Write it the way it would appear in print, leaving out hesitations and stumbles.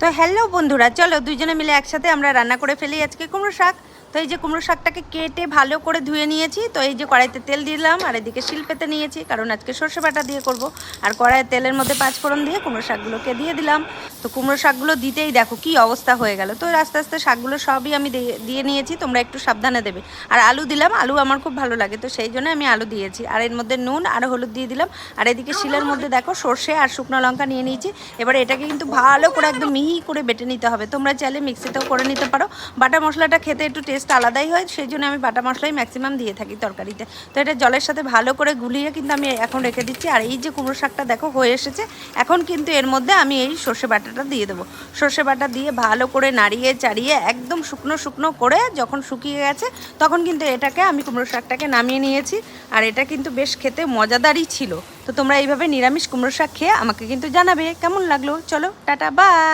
তো হ্যালো বন্ধুরা, চলো দুইজনে মিলে একসাথে আমরা রান্না করে ফেলি আজকে কুমড়ো শাক। তো এই যে কুমড়ো শাকটাকে কেটে ভালো করে ধুয়ে নিয়েছি। তো এই যে কড়াইতে তেল দিলাম আর এদিকে শিলপেতে নিয়েছি, কারণ আজকে সর্ষে বাটা দিয়ে করব। আর কড়াইয়ের তেলের মধ্যে পাঁচফোড়ন দিয়ে কুমড়ো শাকগুলোকে দিয়ে দিলাম। তো কুমড়ো শাকগুলো দিতেই দেখো কি অবস্থা হয়ে গেল। তো আস্তে আস্তে শাকগুলো সবই আমি দিয়ে নিয়েছি, তোমরা একটু সাবধানে দেবে। আর আলু দিলাম, আলু আমার খুব ভালো লাগে, তো সেই জন্য আমি আলু দিয়েছি। আর এর মধ্যে নুন আর হলুদ দিয়ে দিলাম। আর এদিকে শিলের মধ্যে দেখো সর্ষে আর শুকনো লঙ্কা নিয়ে নিয়েছি। এবার এটাকে কিন্তু ভালো করে একদম মিহি করে বেটে নিতে হবে। তোমরা চাইলে মিক্সিতেও করে নিতে পারো। বাটা মশলাটা খেতে একটু টেস্ট আলাদাই হয়, সেই জন্য আমি বাটা মশলাই ম্যাক্সিমাম দিয়ে থাকি তরকারিতে। তো এটা জলের সাথে ভালো করে গুলিয়ে কিন্তু আমি এখন রেখে দিচ্ছি। আর এই যে কুমড়ো শাকটা দেখো হয়ে এসেছে, এখন কিন্তু এর মধ্যে আমি এই সর্ষে বাটাটা দিয়ে দেবো। সর্ষে বাটা দিয়ে ভালো করে নাড়িয়ে চাড়িয়ে একদম শুকনো শুকনো করে যখন শুকিয়ে গেছে, তখন কিন্তু এটাকে আমি কুমড়ো শাকটাকে নামিয়ে নিয়েছি। আর এটা কিন্তু বেশ খেতে মজাদারই ছিল। তো তোমরা এইভাবে নিরামিষ কুমড়ো শাক খেয়ে আমাকে কিন্তু জানাবে কেমন লাগলো। চলো টাটা, বাই।